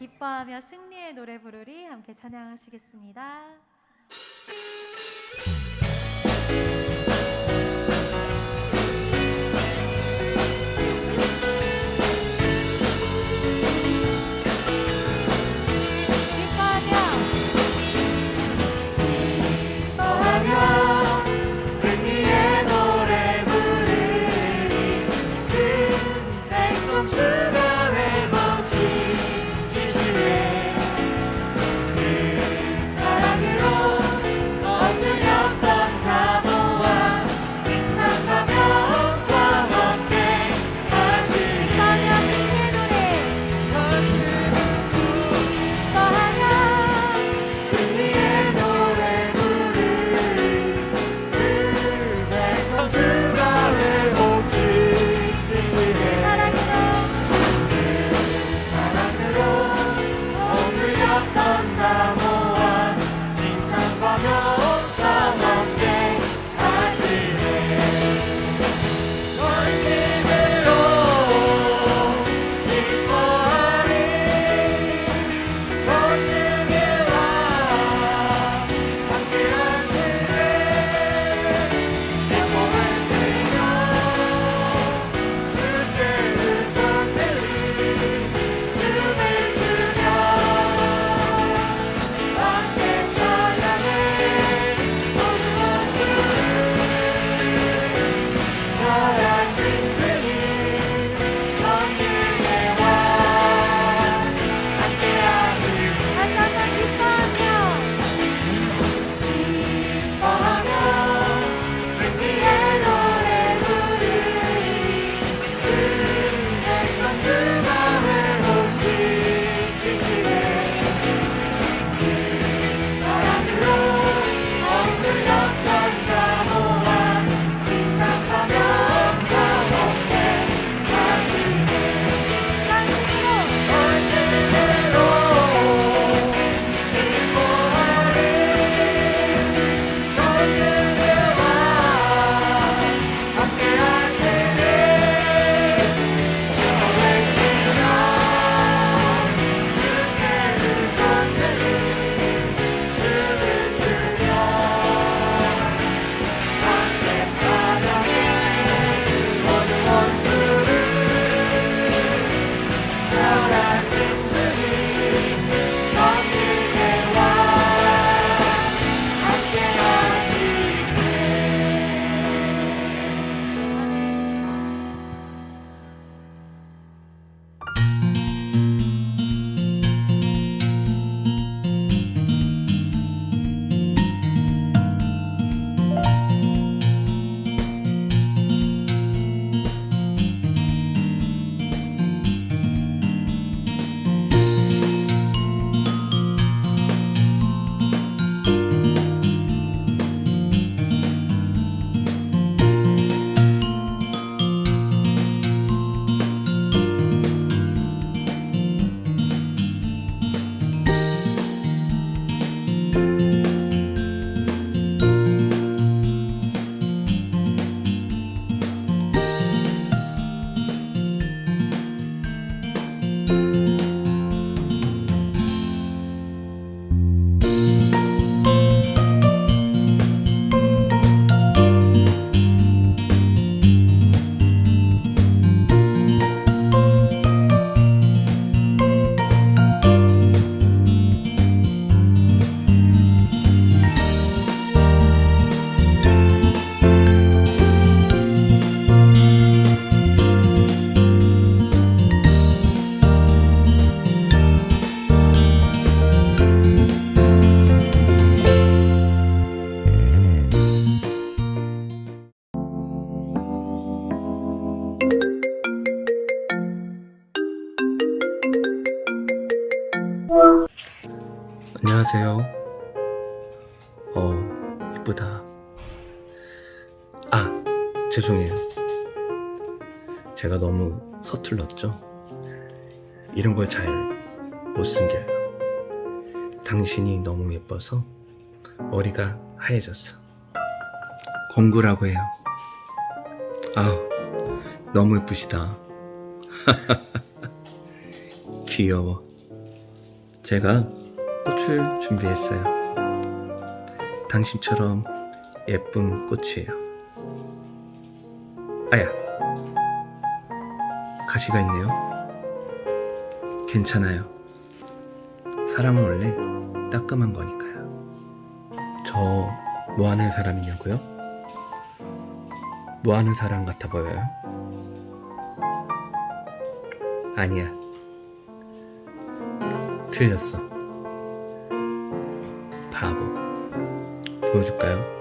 기뻐하며 승리의 노래 부르리 함께 찬양하시겠습니다. 사랑으로 얻으렸던 자부 안녕하세요. 이쁘다. 죄송해요. 제가 너무 서툴렀죠? 이런 걸 잘 못 숨겨요. 당신이 너무 예뻐서 머리가 하얘졌어. 공구라고 해요. 너무 예쁘시다. 귀여워. 제가 꽃을 준비했어요. 당신처럼 예쁜 꽃이에요. 아야, 가시가 있네요. 괜찮아요. 사랑은 원래 따끔한 거니까요. 저 뭐 하는 사람이냐고요? 뭐 하는 사람 같아 보여요? 아니야. 틀렸어. 바보. 보여줄까요?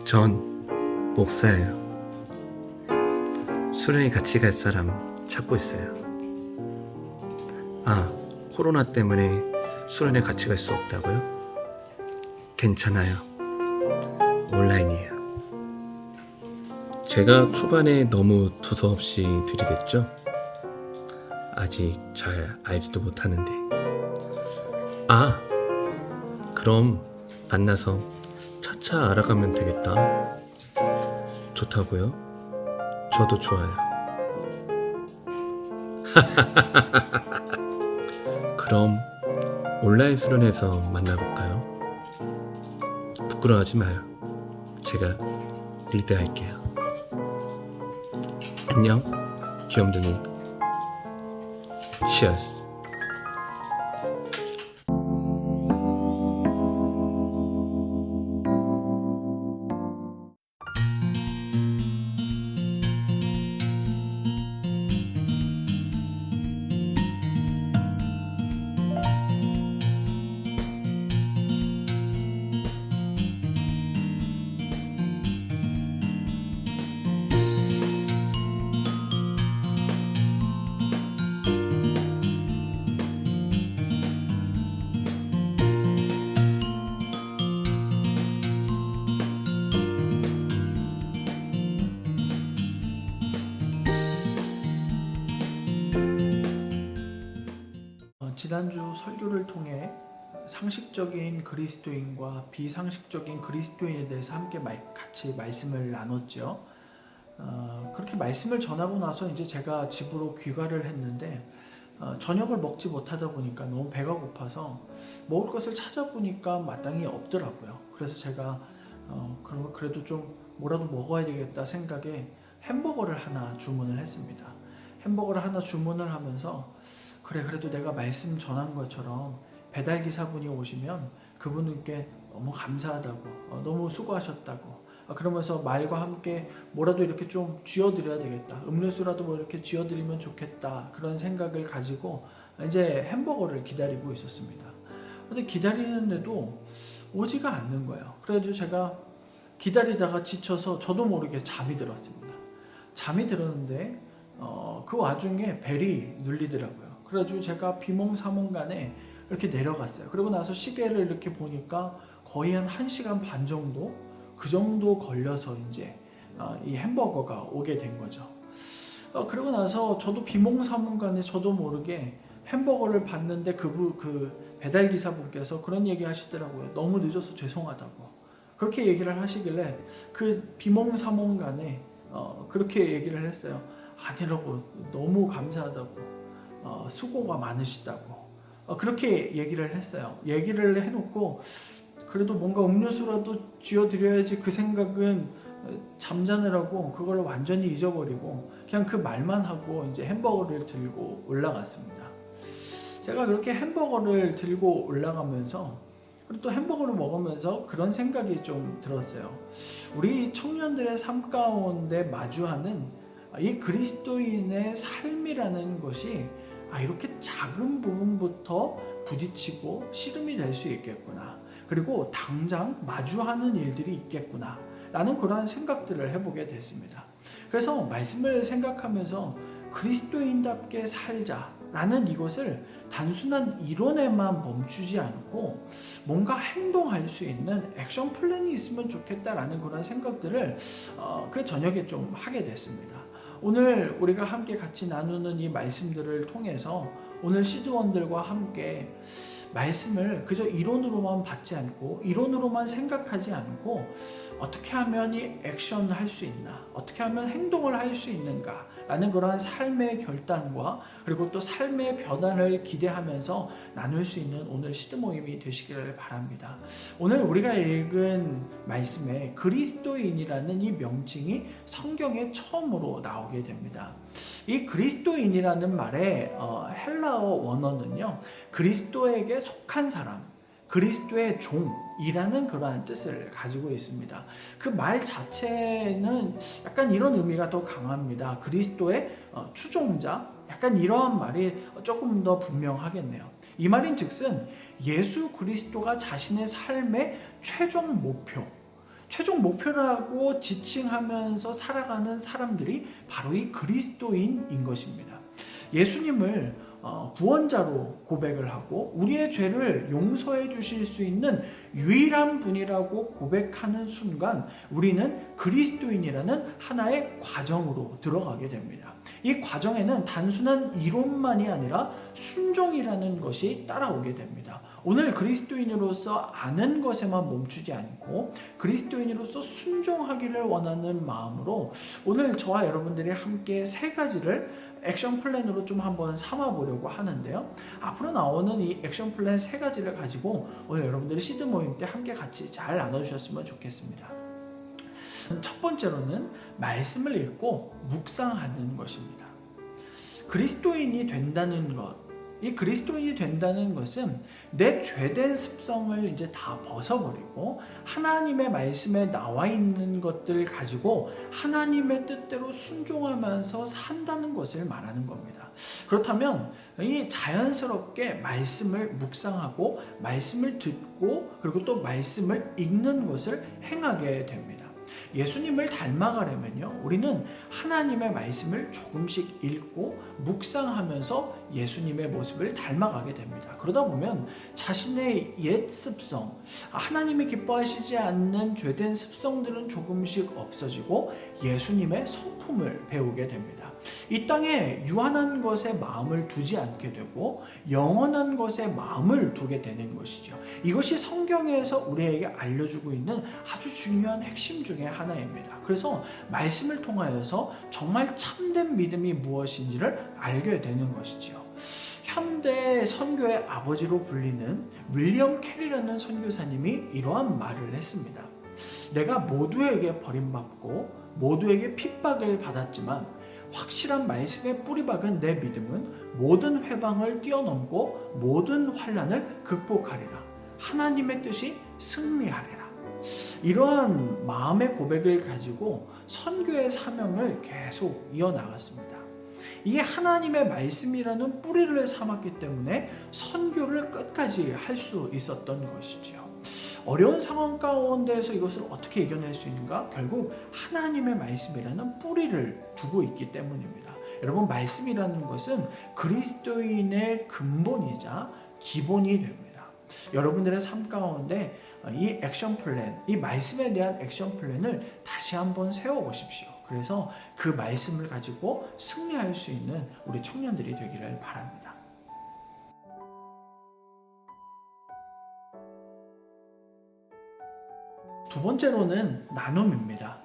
전 목사예요. 수련회 같이 갈 사람 찾고 있어요. 코로나 때문에 수련회 같이 갈 수 없다고요? 괜찮아요. 온라인이에요. 제가 초반에 너무 두서없이 드리겠죠? 아직 잘 알지도 못하는데. 그럼 만나서 차차 알아가면 되겠다. 좋다고요? 저도 좋아요. 그럼 온라인 수련회에서 만나볼까요? 부끄러워하지 마요. 제가 리드할게요. 안녕, 귀염둥이. Cheers. 지난주 설교를 통해 상식적인 그리스도인과 비상식적인 그리스도인에 대해서 함께 같이 말씀을 나눴죠. 그렇게 말씀을 전하고 나서 이제 제가 집으로 귀가를 했는데 저녁을 먹지 못하다 보니까 너무 배가 고파서 먹을 것을 찾아보니까 마땅히 없더라고요. 그래서 제가 그래도 좀 뭐라도 먹어야 되겠다 생각에 햄버거를 하나 주문을 했습니다. 햄버거를 하나 주문을 하면서 그래도 내가 말씀 전한 것처럼 배달기사분이 오시면 그분께 너무 감사하다고, 너무 수고하셨다고, 그러면서 말과 함께 뭐라도 이렇게 좀 쥐어드려야 되겠다, 음료수라도 뭐 이렇게 쥐어드리면 좋겠다, 그런 생각을 가지고 이제 햄버거를 기다리고 있었습니다. 근데 기다리는데도 오지가 않는 거예요. 그래가지고 제가 기다리다가 지쳐서 저도 모르게 잠이 들었습니다. 잠이 들었는데 그 와중에 벨이 눌리더라고요. 그래가지고 제가 비몽사몽간에 이렇게 내려갔어요. 그러고 나서 시계를 이렇게 보니까 거의 한 1시간 반 정도, 그 정도 걸려서 이제 이 햄버거가 오게 된 거죠. 그러고 나서 저도 비몽사몽간에 저도 모르게 햄버거를 봤는데 그 배달기사분께서 그런 얘기 하시더라고요. 너무 늦어서 죄송하다고. 그렇게 얘기를 하시길래 그 비몽사몽간에 그렇게 얘기를 했어요. 아니라고, 너무 감사하다고, 수고가 많으시다고, 그렇게 얘기를 했어요. 얘기를 해놓고 그래도 뭔가 음료수라도 쥐어드려야지 그 생각은 잠자느라고 그걸 완전히 잊어버리고 그냥 그 말만 하고 이제 햄버거를 들고 올라갔습니다. 제가 그렇게 햄버거를 들고 올라가면서 그리고 또 햄버거를 먹으면서 그런 생각이 좀 들었어요. 우리 청년들의 삶 가운데 마주하는 이 그리스도인의 삶이라는 것이 이렇게 작은 부분부터 부딪히고 씨름이 될 수 있겠구나, 그리고 당장 마주하는 일들이 있겠구나 라는 그런 생각들을 해보게 됐습니다. 그래서 말씀을 생각하면서 그리스도인답게 살자라는 이것을 단순한 이론에만 멈추지 않고 뭔가 행동할 수 있는 액션 플랜이 있으면 좋겠다라는 그런 생각들을 그 저녁에 좀 하게 됐습니다. 오늘 우리가 함께 같이 나누는 이 말씀들을 통해서 오늘 시드원들과 함께 말씀을 그저 이론으로만 받지 않고 이론으로만 생각하지 않고 어떻게 하면 이 액션을 할 수 있나, 어떻게 하면 행동을 할 수 있는가 라는 그러한 삶의 결단과 그리고 또 삶의 변화를 기대하면서 나눌 수 있는 오늘 시드 모임이 되시기를 바랍니다. 오늘 우리가 읽은 말씀에 그리스도인이라는 이 명칭이 성경에 처음으로 나오게 됩니다. 이 그리스도인이라는 말의 헬라어 원어는요, 그리스도에게 속한 사람, 그리스도의 종이라는 그러한 뜻을 가지고 있습니다. 그 말 자체는 약간 이런 의미가 더 강합니다. 그리스도의 추종자, 약간 이러한 말이 조금 더 분명하겠네요. 이 말인 즉슨 예수 그리스도가 자신의 삶의 최종 목표라고 지칭하면서 살아가는 사람들이 바로 이 그리스도인인 것입니다. 예수님을 구원자로 고백을 하고 우리의 죄를 용서해 주실 수 있는 유일한 분이라고 고백하는 순간 우리는 그리스도인이라는 하나의 과정으로 들어가게 됩니다. 이 과정에는 단순한 이론만이 아니라 순종이라는 것이 따라오게 됩니다. 오늘 그리스도인으로서 아는 것에만 멈추지 않고 그리스도인으로서 순종하기를 원하는 마음으로 오늘 저와 여러분들이 함께 세 가지를 액션 플랜으로 좀 한번 삼아보려고 하는데요. 앞으로 나오는 이 액션 플랜 세 가지를 가지고 오늘 여러분들이 시드 모임 때 함께 같이 잘 나눠주셨으면 좋겠습니다. 첫 번째로는 말씀을 읽고 묵상하는 것입니다. 그리스도인이 된다는 것, 이 그리스도인이 된다는 것은 내 죄된 습성을 이제 다 벗어버리고 하나님의 말씀에 나와 있는 것들 가지고 하나님의 뜻대로 순종하면서 산다는 것을 말하는 겁니다. 그렇다면 이 자연스럽게 말씀을 묵상하고 말씀을 듣고 그리고 또 말씀을 읽는 것을 행하게 됩니다. 예수님을 닮아가려면요, 우리는 하나님의 말씀을 조금씩 읽고 묵상하면서 예수님의 모습을 닮아가게 됩니다. 그러다 보면 자신의 옛 습성, 하나님이 기뻐하시지 않는 죄된 습성들은 조금씩 없어지고 예수님의 성품을 배우게 됩니다. 이 땅에 유한한 것에 마음을 두지 않게 되고 영원한 것에 마음을 두게 되는 것이죠. 이것이 성경에서 우리에게 알려주고 있는 아주 중요한 핵심 중에 하나입니다. 그래서 말씀을 통하여서 정말 참된 믿음이 무엇인지를 알게 되는 것이죠. 현대 선교의 아버지로 불리는 윌리엄 캐리라는 선교사님이 이러한 말을 했습니다. 내가 모두에게 버림받고 모두에게 핍박을 받았지만 확실한 말씀의 뿌리박은 내 믿음은 모든 회방을 뛰어넘고 모든 환난을 극복하리라. 하나님의 뜻이 승리하리라. 이러한 마음의 고백을 가지고 선교의 사명을 계속 이어나갔습니다. 이게 하나님의 말씀이라는 뿌리를 삼았기 때문에 선교를 끝까지 할 수 있었던 것이죠. 어려운 상황 가운데에서 이것을 어떻게 이겨낼 수 있는가? 결국 하나님의 말씀이라는 뿌리를 두고 있기 때문입니다. 여러분, 말씀이라는 것은 그리스도인의 근본이자 기본이 됩니다. 여러분들의 삶 가운데 이 액션 플랜, 이 말씀에 대한 액션 플랜을 다시 한번 세워보십시오. 그래서 그 말씀을 가지고 승리할 수 있는 우리 청년들이 되기를 바랍니다. 두 번째로는 나눔입니다.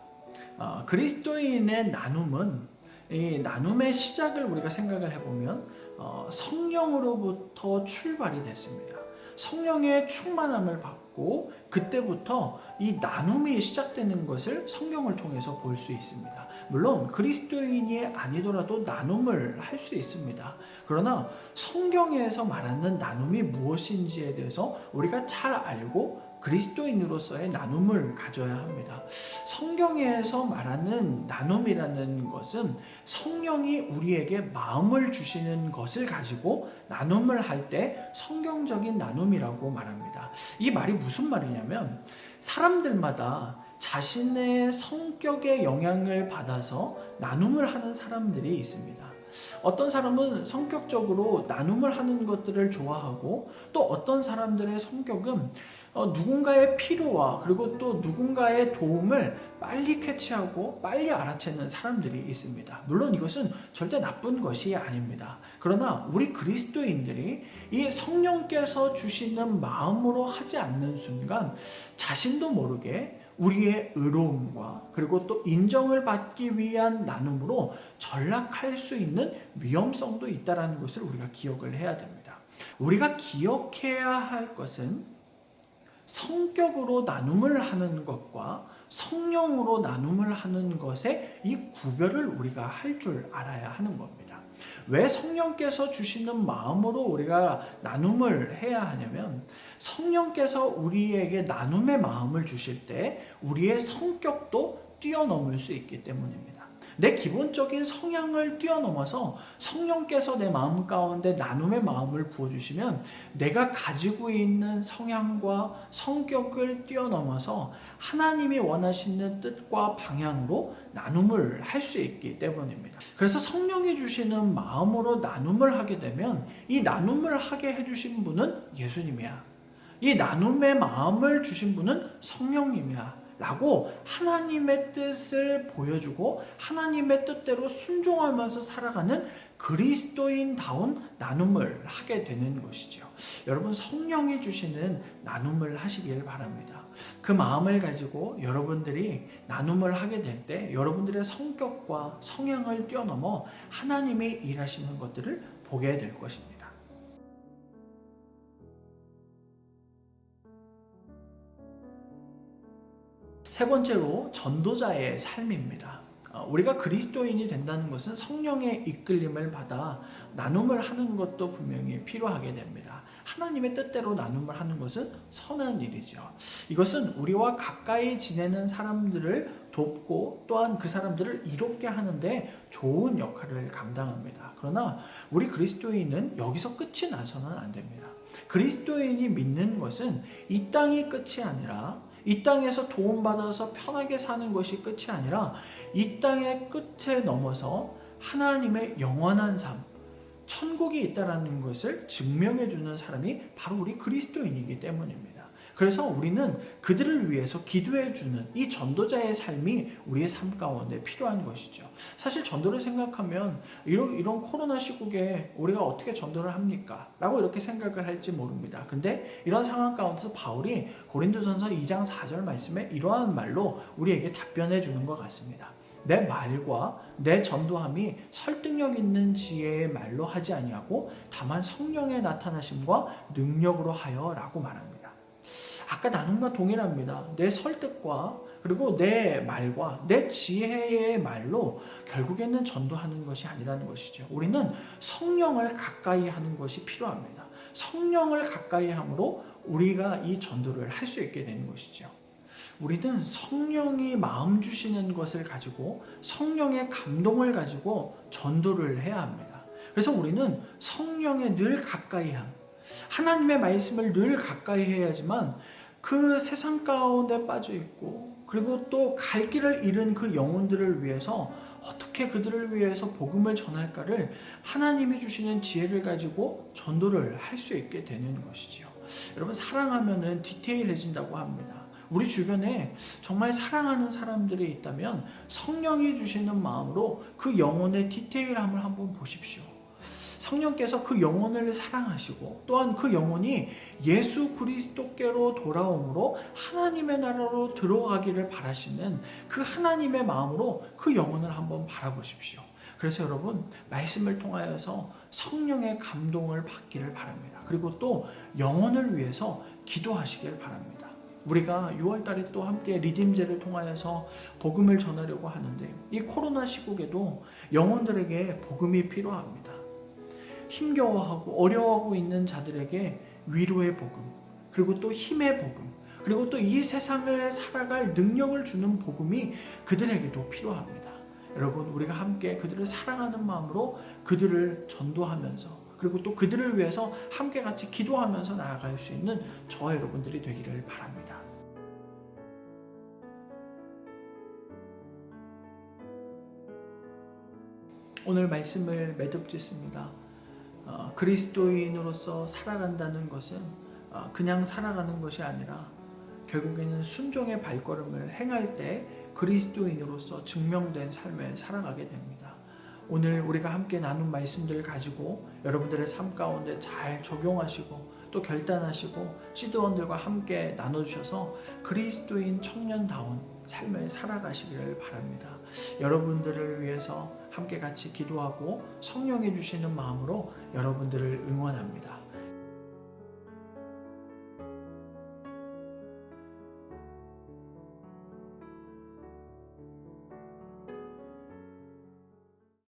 그리스도인의 나눔은 이 나눔의 시작을 우리가 생각을 해보면 성령으로부터 출발이 됐습니다. 성령의 충만함을 받고 그때부터 이 나눔이 시작되는 것을 성경을 통해서 볼 수 있습니다. 물론 그리스도인이 아니더라도 나눔을 할 수 있습니다. 그러나 성경에서 말하는 나눔이 무엇인지에 대해서 우리가 잘 알고 그리스도인으로서의 나눔을 가져야 합니다. 성경에서 말하는 나눔이라는 것은 성령이 우리에게 마음을 주시는 것을 가지고 나눔을 할 때 성경적인 나눔이라고 말합니다. 이 말이 무슨 말이냐면 사람들마다 자신의 성격의 영향을 받아서 나눔을 하는 사람들이 있습니다. 어떤 사람은 성격적으로 나눔을 하는 것들을 좋아하고, 또 어떤 사람들의 성격은 누군가의 필요와 그리고 또 누군가의 도움을 빨리 캐치하고 빨리 알아채는 사람들이 있습니다. 물론 이것은 절대 나쁜 것이 아닙니다. 그러나 우리 그리스도인들이 이 성령께서 주시는 마음으로 하지 않는 순간 자신도 모르게 우리의 의로움과 그리고 또 인정을 받기 위한 나눔으로 전락할 수 있는 위험성도 있다는 것을 우리가 기억을 해야 됩니다. 우리가 기억해야 할 것은 성격으로 나눔을 하는 것과 성령으로 나눔을 하는 것의 이 구별을 우리가 할 줄 알아야 하는 겁니다. 왜 성령께서 주시는 마음으로 우리가 나눔을 해야 하냐면, 성령께서 우리에게 나눔의 마음을 주실 때 우리의 성격도 뛰어넘을 수 있기 때문입니다. 내 기본적인 성향을 뛰어넘어서 성령께서 내 마음 가운데 나눔의 마음을 부어주시면 내가 가지고 있는 성향과 성격을 뛰어넘어서 하나님이 원하시는 뜻과 방향으로 나눔을 할 수 있기 때문입니다. 그래서 성령이 주시는 마음으로 나눔을 하게 되면 이 나눔을 하게 해주신 분은 예수님이야, 이 나눔의 마음을 주신 분은 성령님이야 라고 하나님의 뜻을 보여주고 하나님의 뜻대로 순종하면서 살아가는 그리스도인다운 나눔을 하게 되는 것이죠. 여러분, 성령이 주시는 나눔을 하시길 바랍니다. 그 마음을 가지고 여러분들이 나눔을 하게 될 때 여러분들의 성격과 성향을 뛰어넘어 하나님이 일하시는 것들을 보게 될 것입니다. 세 번째로 전도자의 삶입니다. 우리가 그리스도인이 된다는 것은 성령의 이끌림을 받아 나눔을 하는 것도 분명히 필요하게 됩니다. 하나님의 뜻대로 나눔을 하는 것은 선한 일이죠. 이것은 우리와 가까이 지내는 사람들을 돕고 또한 그 사람들을 이롭게 하는데 좋은 역할을 감당합니다. 그러나 우리 그리스도인은 여기서 끝이 나서는 안 됩니다. 그리스도인이 믿는 것은 이 땅이 끝이 아니라, 이 땅에서 도움받아서 편하게 사는 것이 끝이 아니라 이 땅의 끝에 넘어서 하나님의 영원한 삶, 천국이 있다는 것을 증명해 주는 사람이 바로 우리 그리스도인이기 때문입니다. 그래서 우리는 그들을 위해서 기도해 주는 이 전도자의 삶이 우리의 삶 가운데 필요한 것이죠. 사실 전도를 생각하면 이런 코로나 시국에 우리가 어떻게 전도를 합니까? 라고 이렇게 생각을 할지 모릅니다. 근데 이런 상황 가운데서 바울이 고린도전서 2장 4절 말씀에 이러한 말로 우리에게 답변해 주는 것 같습니다. 내 말과 내 전도함이 설득력 있는 지혜의 말로 하지 아니하고 다만 성령의 나타나심과 능력으로 하여 라고 말합니다. 아까 나눔과 동일합니다. 내 설득과 그리고 내 말과 내 지혜의 말로 결국에는 전도하는 것이 아니라는 것이죠. 우리는 성령을 가까이 하는 것이 필요합니다. 성령을 가까이 함으로 우리가 이 전도를 할 수 있게 되는 것이죠. 우리는 성령이 마음 주시는 것을 가지고 성령의 감동을 가지고 전도를 해야 합니다. 그래서 우리는 성령에 늘 가까이 함, 하나님의 말씀을 늘 가까이 해야지만 그 세상 가운데 빠져 있고 그리고 또 갈 길을 잃은 그 영혼들을 위해서 어떻게 그들을 위해서 복음을 전할까를 하나님이 주시는 지혜를 가지고 전도를 할 수 있게 되는 것이죠. 여러분, 사랑하면은 디테일해진다고 합니다. 우리 주변에 정말 사랑하는 사람들이 있다면 성령이 주시는 마음으로 그 영혼의 디테일함을 한번 보십시오. 성령께서 그 영혼을 사랑하시고 또한 그 영혼이 예수 그리스도께로 돌아옴으로 하나님의 나라로 들어가기를 바라시는 그 하나님의 마음으로 그 영혼을 한번 바라보십시오. 그래서 여러분, 말씀을 통하여서 성령의 감동을 받기를 바랍니다. 그리고 또 영혼을 위해서 기도하시길 바랍니다. 우리가 6월달에 또 함께 리딤제를 통하여서 복음을 전하려고 하는데 이 코로나 시국에도 영혼들에게 복음이 필요합니다. 힘겨워하고 어려워하고 있는 자들에게 위로의 복음, 그리고 또 힘의 복음, 그리고 또 이 세상을 살아갈 능력을 주는 복음이 그들에게도 필요합니다. 여러분, 우리가 함께 그들을 사랑하는 마음으로 그들을 전도하면서 그리고 또 그들을 위해서 함께 같이 기도하면서 나아갈 수 있는 저와 여러분들이 되기를 바랍니다. 오늘 말씀을 매듭짓습니다. 그리스도인으로서 살아간다는 것은 그냥 살아가는 것이 아니라 결국에는 순종의 발걸음을 행할 때 그리스도인으로서 증명된 삶을 살아가게 됩니다. 오늘 우리가 함께 나눈 말씀들을 가지고 여러분들의 삶 가운데 잘 적용하시고 또 결단하시고 시드원들과 함께 나눠주셔서 그리스도인 청년다운 삶을 살아가시기를 바랍니다. 여러분들을 위해서 함께 같이 기도하고 성령이 주시는 마음으로 여러분들을 응원합니다.